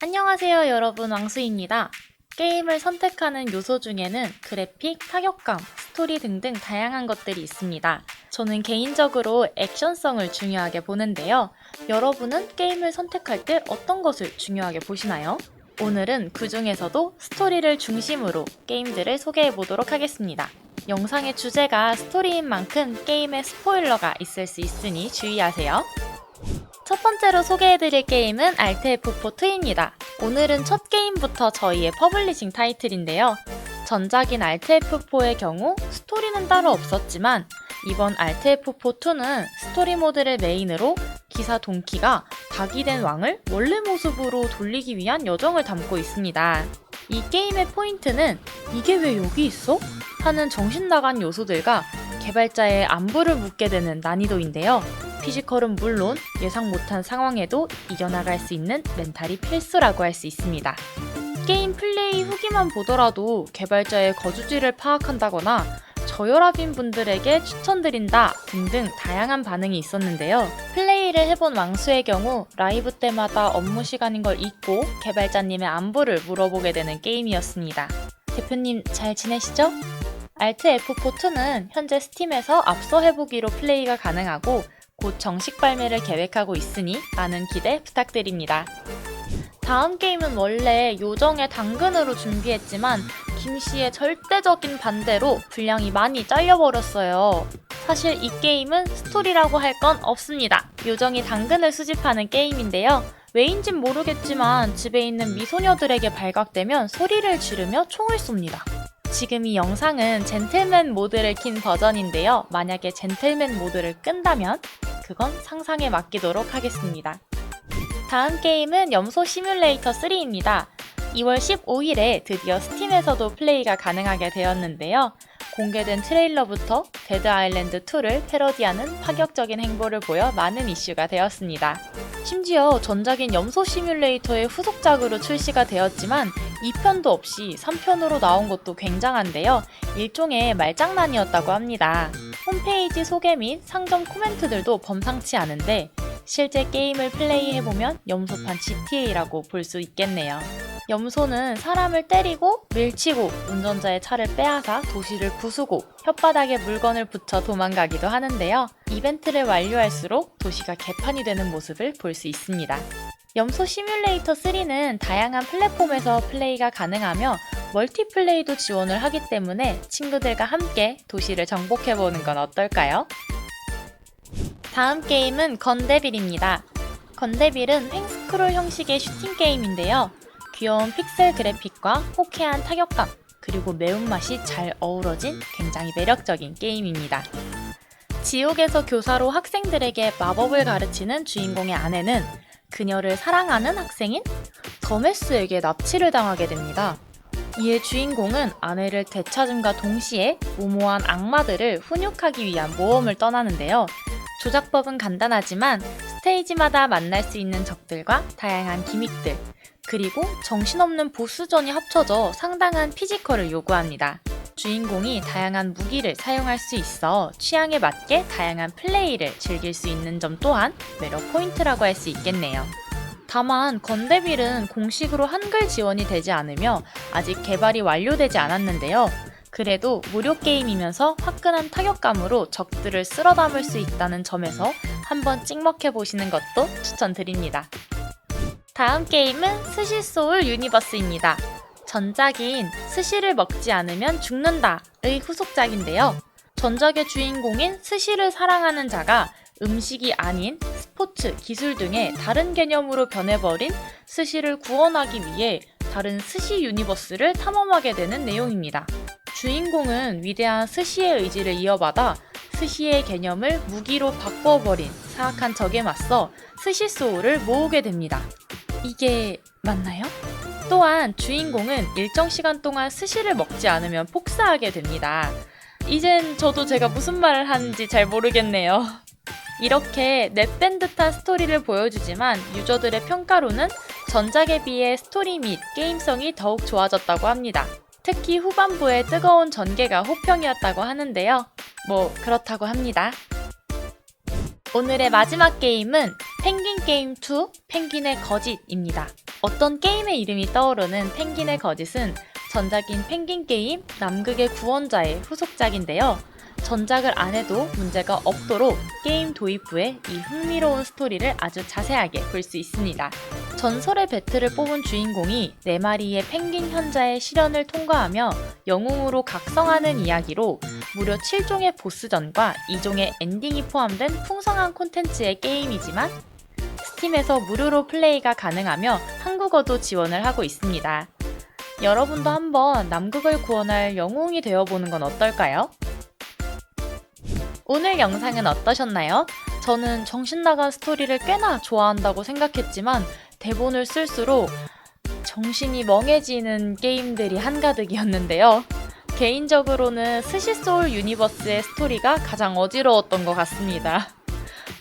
안녕하세요 여러분, 왕수입니다. 게임을 선택하는 요소 중에는 그래픽, 타격감, 스토리 등등 다양한 것들이 있습니다. 저는 개인적으로 액션성을 중요하게 보는데요. 여러분은 게임을 선택할 때 어떤 것을 중요하게 보시나요? 오늘은 그 중에서도 스토리를 중심으로 게임들을 소개해 보도록 하겠습니다. 영상의 주제가 스토리인 만큼 게임에 스포일러가 있을 수 있으니 주의하세요. 첫 번째로 소개해드릴 게임은 알트F4-2입니다. 오늘은 첫 게임부터 저희의 퍼블리싱 타이틀인데요. 전작인 알트F4의 경우 스토리는 따로 없었지만 이번 알트F4-2는 스토리 모드를 메인으로 기사 동키가 닭이 된 왕을 원래 모습으로 돌리기 위한 여정을 담고 있습니다. 이 게임의 포인트는 이게 왜 여기 있어? 하는 정신나간 요소들과 개발자의 안부를 묻게 되는 난이도인데요. 피지컬은 물론 예상 못한 상황에도 이겨나갈 수 있는 멘탈이 필수라고 할 수 있습니다. 게임 플레이 후기만 보더라도 개발자의 거주지를 파악한다거나 저혈압인 분들에게 추천드린다 등등 다양한 반응이 있었는데요. 플레이를 해본 왕수의 경우 라이브 때마다 업무 시간인 걸 잊고 개발자님의 안부를 물어보게 되는 게임이었습니다. 대표님 잘 지내시죠? 알트F4-2는 현재 스팀에서 앞서 해보기로 플레이가 가능하고 곧 정식 발매를 계획하고 있으니 많은 기대 부탁드립니다. 다음 게임은 원래 요정의 당근으로 준비했지만 김씨의 절대적인 반대로 분량이 많이 잘려버렸어요. 사실 이 게임은 스토리라고 할 건 없습니다. 요정이 당근을 수집하는 게임인데요. 왜인진 모르겠지만 집에 있는 미소녀들에게 발각되면 소리를 지르며 총을 쏩니다. 지금 이 영상은 젠틀맨 모드를 킨 버전인데요. 만약에 젠틀맨 모드를 끈다면 그건 상상에 맡기도록 하겠습니다. 다음 게임은 염소 시뮬레이터 3입니다. 2월 15일에 드디어 스팀에서도 플레이가 가능하게 되었는데요. 공개된 트레일러부터 데드 아일랜드 2를 패러디하는 파격적인 행보를 보여 많은 이슈가 되었습니다. 심지어 전작인 염소 시뮬레이터의 후속작으로 출시가 되었지만 2편도 없이 3편으로 나온 것도 굉장한데요. 일종의 말장난이었다고 합니다. 홈페이지 소개 및 상점 코멘트들도 범상치 않은데 실제 게임을 플레이해보면 염소판 GTA라고 볼 수 있겠네요. 염소는 사람을 때리고 밀치고 운전자의 차를 빼앗아 도시를 부수고 혓바닥에 물건을 붙여 도망가기도 하는데요. 이벤트를 완료할수록 도시가 개판이 되는 모습을 볼 수 있습니다. 염소 시뮬레이터 3는 다양한 플랫폼에서 플레이가 가능하며 멀티플레이도 지원을 하기 때문에 친구들과 함께 도시를 정복해보는 건 어떨까요? 다음 게임은 건데빌입니다. 건데빌은 횡스크롤 형식의 슈팅 게임인데요. 귀여운 픽셀 그래픽과 호쾌한 타격감, 그리고 매운맛이 잘 어우러진 굉장히 매력적인 게임입니다. 지옥에서 교사로 학생들에게 마법을 가르치는 주인공의 아내는 그녀를 사랑하는 학생인 더메스에게 납치를 당하게 됩니다. 이에 주인공은 아내를 되찾음과 동시에 무모한 악마들을 훈육하기 위한 모험을 떠나는데요. 조작법은 간단하지만 스테이지마다 만날 수 있는 적들과 다양한 기믹들, 그리고 정신없는 보스전이 합쳐져 상당한 피지컬을 요구합니다. 주인공이 다양한 무기를 사용할 수 있어 취향에 맞게 다양한 플레이를 즐길 수 있는 점 또한 매력 포인트라고 할 수 있겠네요. 다만 건데빌은 공식으로 한글 지원이 되지 않으며 아직 개발이 완료되지 않았는데요. 그래도 무료 게임이면서 화끈한 타격감으로 적들을 쓸어 담을 수 있다는 점에서 한번 찍먹해보시는 것도 추천드립니다. 다음 게임은 스시 소울 유니버스입니다. 전작인 스시를 먹지 않으면 죽는다의 후속작인데요. 전작의 주인공인 스시를 사랑하는 자가 음식이 아닌 스포츠, 기술 등의 다른 개념으로 변해버린 스시를 구원하기 위해 다른 스시 유니버스를 탐험하게 되는 내용입니다. 주인공은 위대한 스시의 의지를 이어받아 스시의 개념을 무기로 바꿔버린 사악한 적에 맞서 스시 소울을 모으게 됩니다. 이게 맞나요? 또한 주인공은 일정 시간 동안 스시를 먹지 않으면 폭사하게 됩니다. 이젠 저도 제가 무슨 말을 하는지 잘 모르겠네요. 이렇게 넷밴 듯한 스토리를 보여주지만 유저들의 평가로는 전작에 비해 스토리 및 게임성이 더욱 좋아졌다고 합니다. 특히 후반부의 뜨거운 전개가 호평이었다고 하는데요. 뭐 그렇다고 합니다. 오늘의 마지막 게임은 펭귄 게임 2 펭귄의 거짓입니다. 어떤 게임의 이름이 떠오르는 펭귄의 거짓은 전작인 펭귄 게임 남극의 구원자의 후속작인데요. 전작을 안 해도 문제가 없도록 게임 도입 후에 이 흥미로운 스토리를 아주 자세하게 볼 수 있습니다. 전설의 배틀을 뽑은 주인공이 4마리의 펭귄 현자의 시련을 통과하며 영웅으로 각성하는 이야기로 무려 7종의 보스전과 2종의 엔딩이 포함된 풍성한 콘텐츠의 게임이지만 스팀에서 무료로 플레이가 가능하며 한국어도 지원을 하고 있습니다. 여러분도 한번 남극을 구원할 영웅이 되어보는 건 어떨까요? 오늘 영상은 어떠셨나요? 저는 정신나간 스토리를 꽤나 좋아한다고 생각했지만 대본을 쓸수록 정신이 멍해지는 게임들이 한가득이었는데요. 개인적으로는 스시소울 유니버스의 스토리가 가장 어지러웠던 것 같습니다.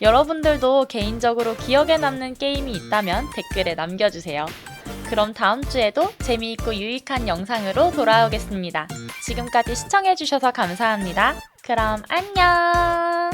여러분들도 개인적으로 기억에 남는 게임이 있다면 댓글에 남겨주세요. 그럼 다음 주에도 재미있고 유익한 영상으로 돌아오겠습니다. 지금까지 시청해주셔서 감사합니다. 그럼 안녕!